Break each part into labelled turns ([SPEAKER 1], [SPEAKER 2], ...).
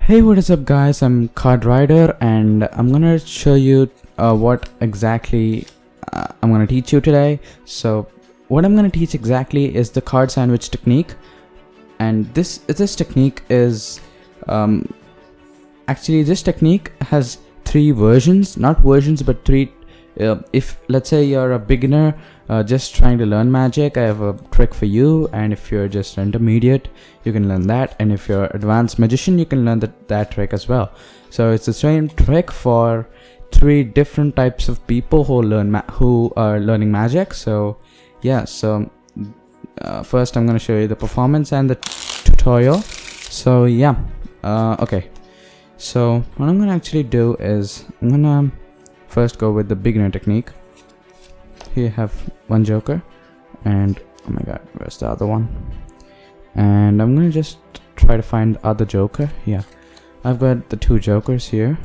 [SPEAKER 1] Hey, what is up guys, I'm Card Rider and I'm gonna show you what exactly I'm gonna teach you today. So what I'm gonna teach exactly is the card sandwich technique, and this technique is actually this technique has three versions, not versions but three. If let's say you're a beginner just trying to learn magic, I have a trick for you, and if you're just intermediate you can learn that, and if you're advanced magician you can learn that trick as well. So it's the same trick for three different types of people who are learning magic. So yeah, so first I'm going to show you the performance and the tutorial. So yeah, okay, so what I'm going to actually do is I'm going to first go with the beginner technique. Here you have one joker, and oh my god, where's the other one? And I'm gonna just try to find the other joker. Yeah, I've got the two jokers here.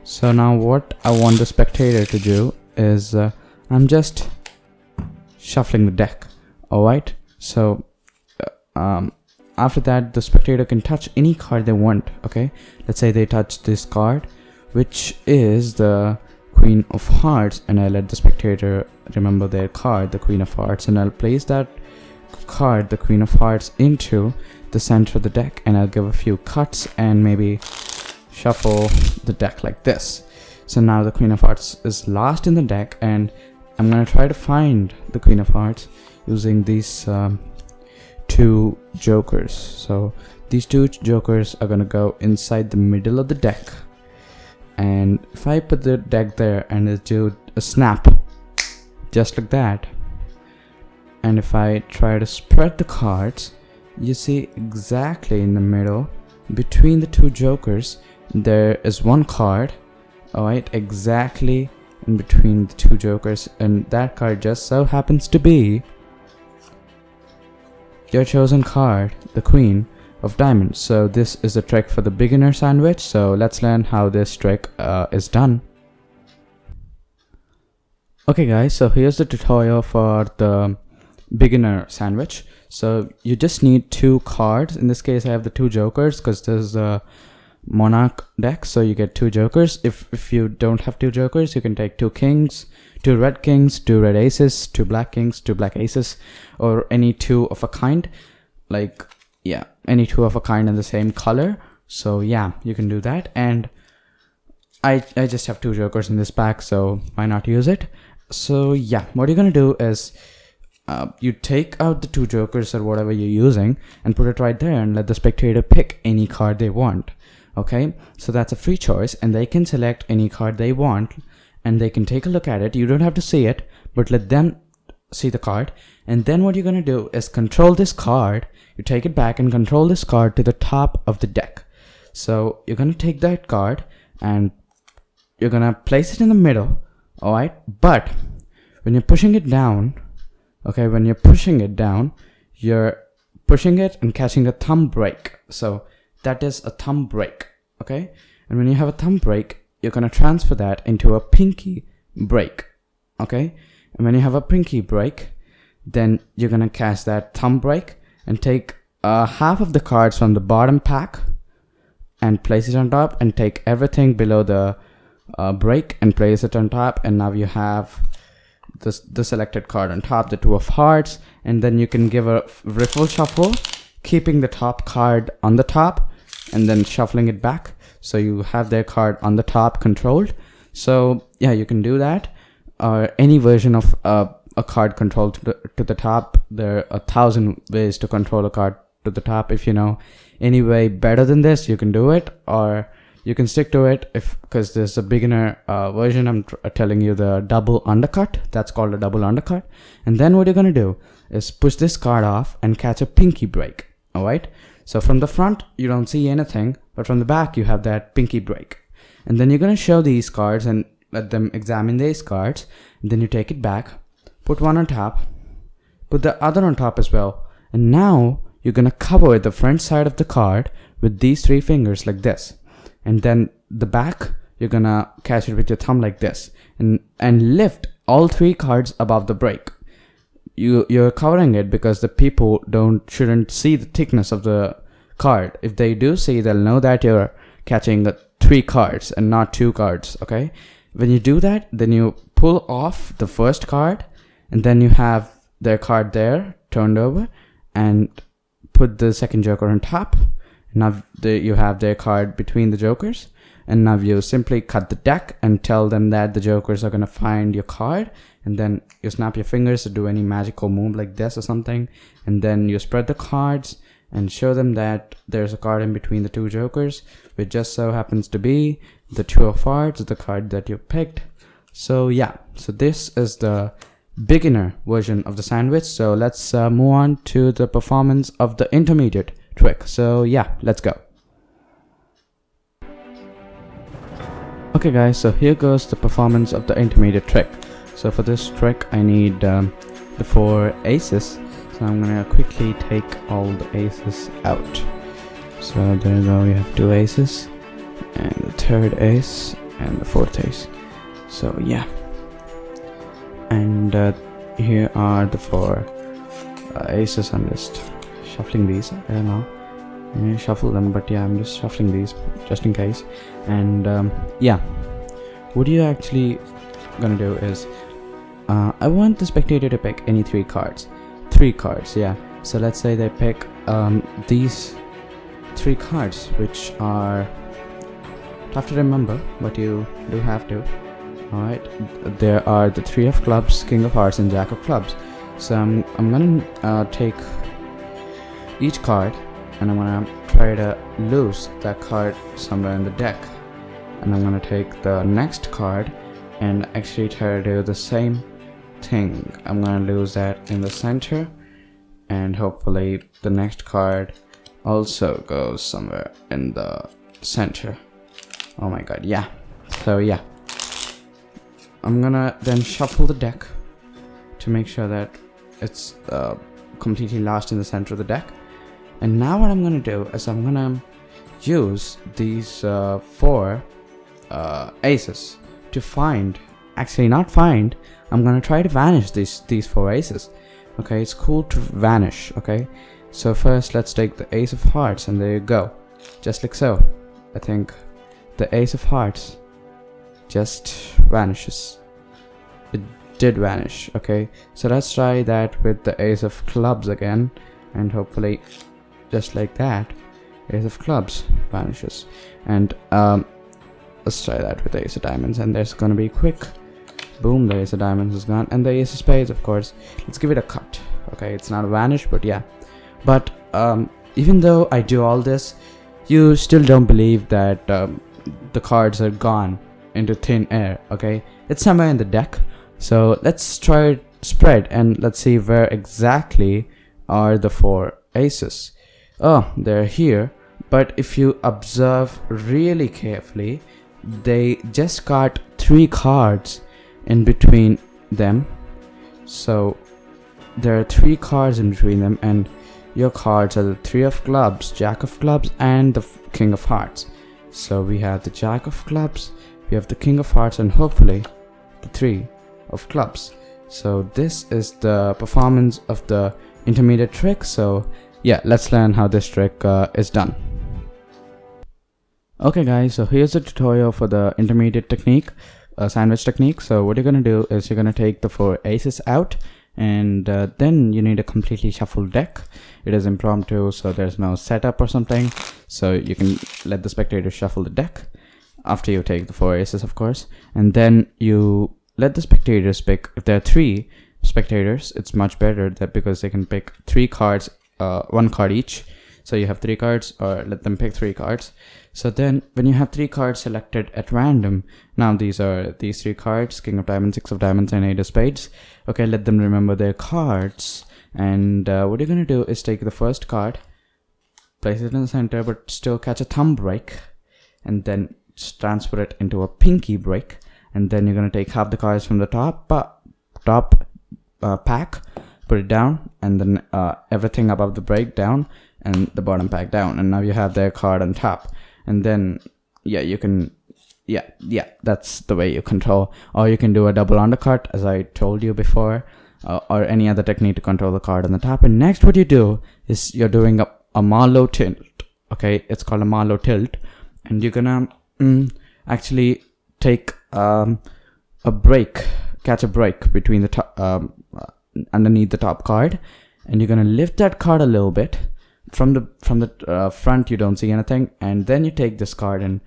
[SPEAKER 1] So now what I want the spectator to do is I'm just shuffling the deck. Alright, so after that the spectator can touch any card they want. Okay, let's say they touch this card, which is the Queen of Hearts, and I let the spectator remember their card, the Queen of Hearts, and I'll place that card, the Queen of Hearts, into the center of the deck, and I'll give a few cuts and maybe shuffle the deck like this. So now the Queen of Hearts is last in the deck, and I'm gonna try to find the Queen of Hearts using these two jokers. So these two jokers are gonna go inside the middle of the deck, and if I put the deck there and just do a snap just like that, and if I try to spread the cards, you see exactly in the middle between the two jokers there is one card. Alright, exactly in between the two jokers, and that card just so happens to be your chosen card, the Queen of Diamonds. So this is the trick for the beginner sandwich. So let's learn how this trick is done. Okay guys, so here's the tutorial for the beginner sandwich. So you just need two cards. In this case I have the two jokers because this is a monarch deck, so you get two jokers. If you don't have two jokers, you can take two kings, two red kings, two red aces, two black kings, two black aces, or any two of a kind, like yeah, any two of a kind in the same color. So yeah, you can do that, and I just have two jokers in this pack, so why not use it? So yeah, what you're gonna do is you take out the two jokers or whatever you're using and put it right there, and let the spectator pick any card they want. Okay, so that's a free choice, and they can select any card they want, and they can take a look at it. You don't have to see it, but let them see the card. And then what you're gonna do is control this card. You take it back and control this card to the top of the deck. So you're gonna take that card and you're gonna place it in the middle. Alright, but when you're pushing it down, okay, when you're pushing it down, you're pushing it and catching a thumb break. So that is a thumb break. Okay, and when you have a thumb break, you're gonna transfer that into a pinky break. Okay, and when you have a pinky break, then you're gonna catch that thumb break and take half of the cards from the bottom pack and place it on top, and take everything below the break and place it on top, and now you have the selected card on top, the Two of Hearts, and then you can give a riffle shuffle, keeping the top card on the top and then shuffling it back, so you have their card on the top controlled. So yeah, you can do that, or any version of a card controlled to the top. There are 1,000 ways to control a card to the top. If you know any way better than this, you can do it, or you can stick to it because there's a beginner version. I'm telling you the double undercut. That's called a double undercut. And then what you're gonna do is push this card off and catch a pinky break. Alright, so from the front you don't see anything, but from the back you have that pinky break. And then you're gonna show these cards and let them examine these cards, and then you take it back, put one on top, put the other on top as well, and now you're gonna cover the front side of the card with these three fingers like this, and then the back you're gonna catch it with your thumb like this, and lift all three cards above the break. You're covering it because the people shouldn't see the thickness of the card. If they do see, they'll know that you're catching 3 cards and not 2 cards. Okay, when you do that, then you pull off the first card, and then you have their card there turned over, and put the second joker on top. Now you have their card between the jokers, and now you simply cut the deck and tell them that the jokers are going to find your card, and then you snap your fingers to do any magical move like this or something, and then you spread the cards and show them that there's a card in between the 2 jokers, which just so happens to be the 2 of hearts, the card that you picked. So yeah, so this is the beginner version of the sandwich. So let's move on to the performance of the intermediate trick. So yeah, let's go. Okay guys, so here goes the performance of the intermediate trick. So for this trick I need the 4 aces, so I'm gonna quickly take all the aces out. So there you go, we have 2 aces and the 3rd ace and the 4th ace. So yeah, and here are the 4 aces. I'm just shuffling these. I don't know, you shuffle them, but yeah, I'm just shuffling these just in case. And yeah, what you actually gonna do is I want the spectator to pick any 3 cards. 3 cards, yeah. So let's say they pick these 3 cards, which are tough to remember, but you do have to. Alright, there are the 3 of clubs, king of hearts, and jack of clubs. So I'm gonna take each card, and I'm gonna try to lose that card somewhere in the deck. And I'm gonna take the next card and actually try to do the same thing. I'm gonna lose that in the center, and hopefully the next card also goes somewhere in the center. Oh my god, yeah. So yeah, I'm gonna then shuffle the deck to make sure that it's completely lost in the center of the deck. And now what I'm gonna do is I'm gonna use these 4 aces to find, actually not find, I'm gonna try to vanish these 4 aces. Okay, it's cool to vanish. Okay, so first let's take the ace of hearts, and there you go, just like so. I think the ace of hearts just vanishes. It did vanish. Okay, so let's try that with the ace of clubs again, and hopefully just like that, ace of clubs vanishes. And let's try that with the ace of diamonds, and there's gonna be quick boom, the ace of diamonds is gone, and the ace of spades, of course. Let's give it a cut. Okay, it's not vanished, but yeah. But even though I do all this, you still don't believe that the cards are gone into thin air. Okay, it's somewhere in the deck. So let's try it spread, and let's see where exactly are the 4 aces. Oh, they're here, but if you observe really carefully, they just got 3 cards in between them. So there are 3 cards in between them, and your cards are the 3 of clubs, jack of clubs, and the king of hearts. So we have the jack of clubs, we have the king of hearts, and hopefully the 3 of clubs. So this is the performance of the intermediate trick. So yeah, let's learn how this trick is done. Okay guys, so here's the tutorial for the intermediate technique, sandwich technique. So what you're gonna do is you're gonna take the 4 aces out, and then you need a completely shuffled deck. It is impromptu, so there's no setup or something, so you can let the spectator shuffle the deck after you take the 4 aces, of course. And then you let the spectators pick. If there are 3 spectators, it's much better that because they can pick 3 cards, 1 card each. So you have 3 cards, or let them pick 3 cards. So then when you have 3 cards selected at random, now these are these 3 cards, king of diamonds, 6 of diamonds, and 8 of spades. Okay, let them remember their cards. And what you're gonna do is take the first card, place it in the center, but still catch a thumb break, and then transfer it into a pinky break. And then you're gonna take half the cards from the top pack, put it down, and then everything above the break down, and the bottom pack down. And now you have their card on top. And then yeah, you can, yeah, that's the way you control. Or you can do a double undercut, as I told you before, or any other technique to control the card on the top. And next what you do is you're doing a Marlowe tilt. Okay, it's called a Marlowe tilt, and you're gonna actually take a break, catch a break between the top, underneath the top card, and you're gonna lift that card a little bit from the front. You don't see anything, and then you take this card and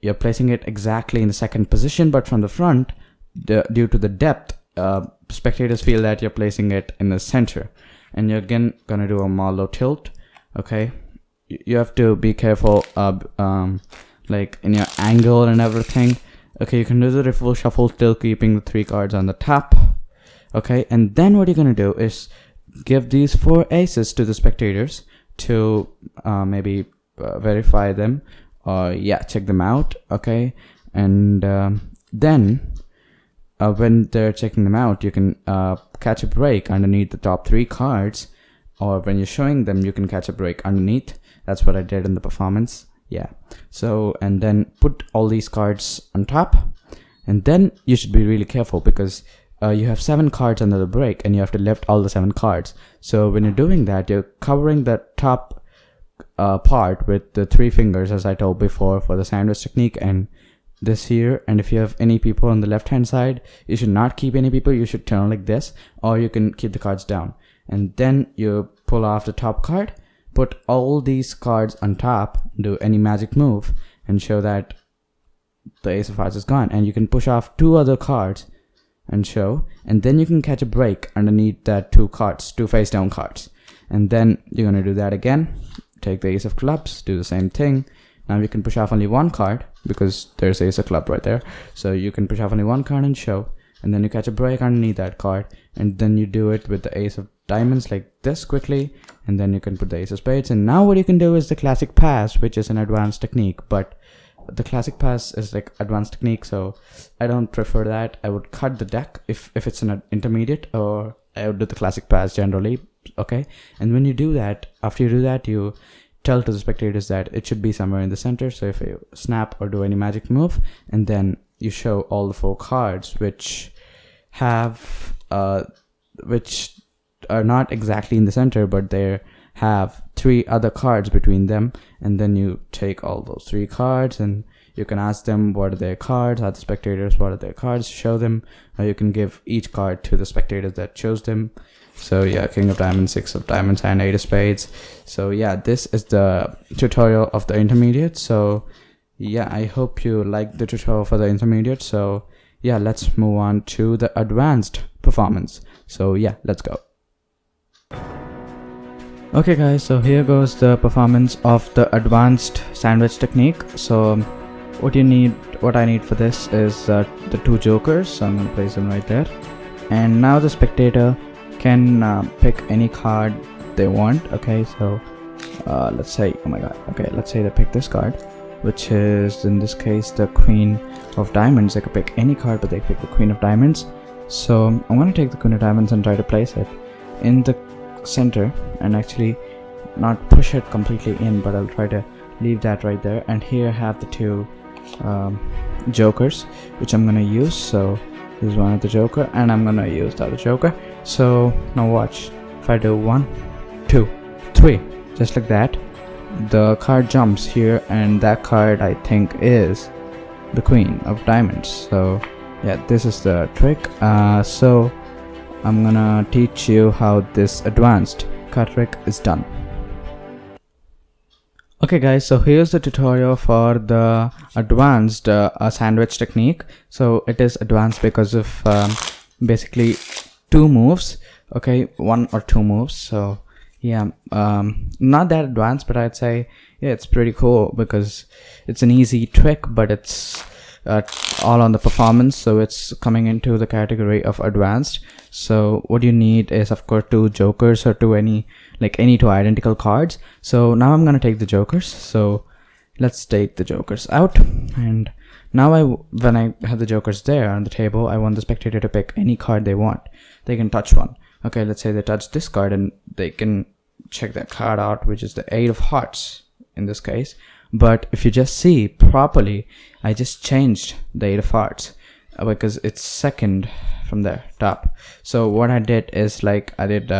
[SPEAKER 1] you're placing it exactly in the second position, but from the front, due to the depth, spectators feel that you're placing it in the center, and you're again gonna do a Marlowe tilt. Okay, you have to be careful, like in your angle and everything. Okay, you can do the riffle shuffle, still keeping the 3 cards on the top. Okay, and then what you're gonna do is give these 4 aces to the spectators to maybe verify them, or check them out. Okay, and then when they're checking them out, you can catch a break underneath the top 3 cards, or when you're showing them, you can catch a break underneath. That's what I did in the performance. So, and then put all these cards on top, and then you should be really careful because you have 7 cards under the break, and you have to lift all the 7 cards. So when you're doing that, you're covering the top part with the 3 fingers, as I told before, for the sandwich technique, and this here. And if you have any people on the left hand side, you should not keep any people. You should turn like this, or you can keep the cards down, and then you pull off the top card, put all these cards on top, do any magic move, and show that the ace of hearts is gone, and you can push off 2 other cards and show, and then you can catch a break underneath that 2 cards, 2 face down cards, and then you're going to do that again. Take the ace of clubs, do the same thing. Now you can push off only 1 card because there's ace of club right there, so you can push off only 1 card and show, and then you catch a break underneath that card, and then you do it with the ace of diamonds like this quickly, and then you can put the ace of spades. And now what you can do is the classic pass, which is an advanced technique, but the classic pass is like advanced technique, so I don't prefer that. I would cut the deck if it's an intermediate, or I would do the classic pass generally. Okay, and when you do that, after you do that, you tell to the spectators that it should be somewhere in the center. So if you snap or do any magic move, and then you show all the 4 cards which have which are not exactly in the center, but they have 3 other cards between them, and then you take all those 3 cards and you can ask them what are their cards, ask the spectators what are their cards, show them, or you can give each card to the spectators that chose them. So king of diamonds, 6 of diamonds, and 8 of spades. So this is the tutorial of the intermediate. So I hope you like the tutorial for the intermediate. So let's move on to the advanced performance. So let's go. Okay guys, so here goes the performance of the advanced sandwich technique. So what I need for this is the 2 jokers, so I'm going to place them right there, and now the spectator can pick any card they want. Okay, so let's say, oh my god, okay, let's say they pick this card, which is in this case the Queen of Diamonds. They could pick any card, but they pick the Queen of Diamonds. So I'm going to take the Queen of Diamonds and try to place it in the center, and actually not push it completely in, but I'll try to leave that right there. And here I have the 2 jokers which I'm gonna use. So this is one of the joker, and I'm gonna use the other joker. So now watch, if I do 1, 2, 3, just like that, the card jumps here, and that card I think is the Queen of Diamonds. So this is the trick. So I'm gonna teach you how this advanced card trick is done. Okay guys, so here's the tutorial for the advanced sandwich technique. So it is advanced because of basically 2 moves, okay, 1 or 2 moves. So not that advanced, but I'd say it's pretty cool because it's an easy trick, but it's all on the performance, so it's coming into the category of advanced. So what you need is of course 2 jokers, or any 2 identical cards. So now I'm gonna take the jokers, so let's take the jokers out, and now when I have the jokers there on the table, I want the spectator to pick any card they want. They can touch one. Okay, let's say they touch this card, and they can check that card out, which is the 8 of hearts in this case. But if you just see properly, I just changed the 8 of hearts because it's second from the top. So what I did is I did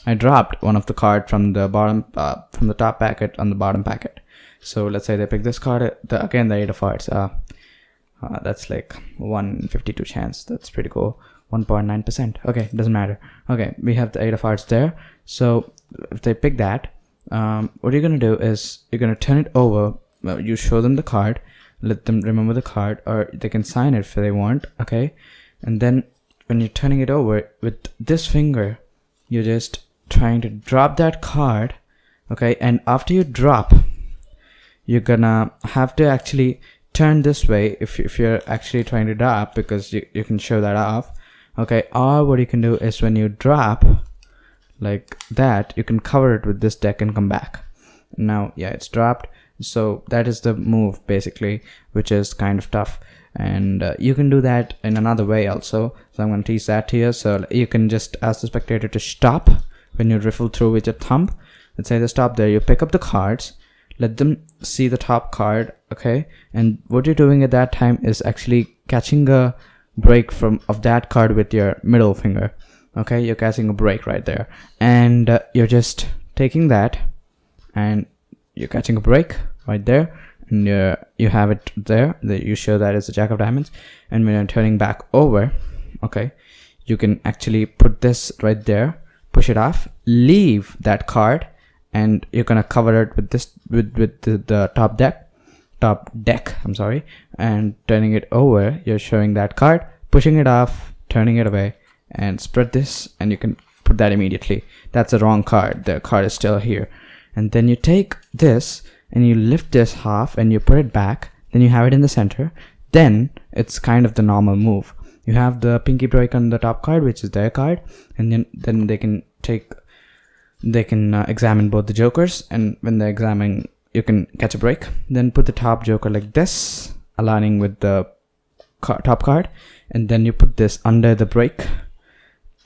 [SPEAKER 1] I dropped one of the card from the bottom, from the top packet on the bottom packet. So let's say they pick this card, again the 8 of hearts. That's like 152 chance. That's pretty cool. 1.9%. Okay, doesn't matter. Okay, we have the 8 of hearts there. So if they pick that, what you're gonna do is you're gonna turn it over. You show them the card, let them remember the card, or they can sign it if they want. Okay, and then when you're turning it over with this finger, you're just trying to drop that card. Okay, and after you drop, you're gonna have to actually turn this way if you're actually trying to drop, because you can show that off. Okay, or what you can do is when you drop like that, you can cover it with this deck and come back. Now, yeah, it's dropped. So that is the move basically, which is kind of tough. And you can do that in another way also. So I'm going to teach that to you. So you can just ask the spectator to stop when you riffle through with your thumb. Let's say they stop there. You pick up the cards, let them see the top card. Okay, and what you're doing at that time is actually catching a break of that card with your middle finger. Okay, you're catching a break right there, and you're just taking that and you're catching a break right there, and you have it there. You show that as a jack of diamonds, and when you're turning back over, okay, you can actually put this right there, push it off, leave that card, and you're gonna cover it with this with the top deck, I'm sorry, and turning it over, you're showing that card, pushing it off, turning it away, and spread this, and you can put that immediately. That's the wrong card. The card is still here. And then you take this and you lift this half and you put it back, then you have it in the center. Then it's kind of the normal move. You have the pinky break on the top card, which is their card, and then they can examine both the jokers, and when they're examining, you can catch a break. Then put the top joker like this, aligning with the top card, and then you put this under the break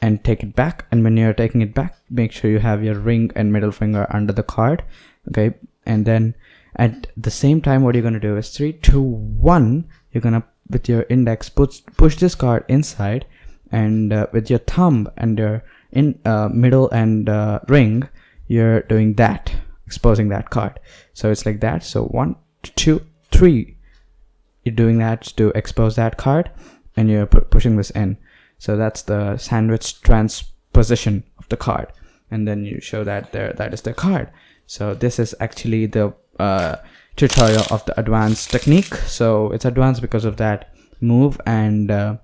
[SPEAKER 1] and take it back. And when you're taking it back, make sure you have your ring and middle finger under the card. Okay, and then at the same time, what you're going to do is 3, 2, 1, you're going to, with your index, push this card inside, and with your thumb and your middle and ring, you're doing that, exposing that card. So it's like that. So 1, 2, 3, you're doing that to expose that card, and you're pushing this in. So that's the sandwich transposition of the card, and then you show that that is the card. So this is actually the tutorial of the advanced technique. So it's advanced because of that move and the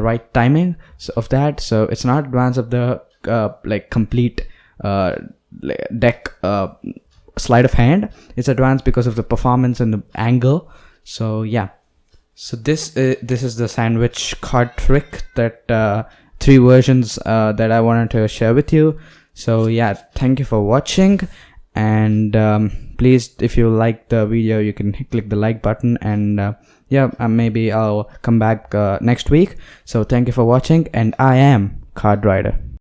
[SPEAKER 1] right timing of that. So it's not advanced of the like complete deck sleight of hand. It's advanced because of the performance and the angle. So yeah, so this is the sandwich card trick, that 3 versions that I wanted to share with you. So yeah, thank you for watching, and please, if you like the video, you can click the like button, and yeah, maybe I'll come back next week. So thank you for watching, and I am Card Rider.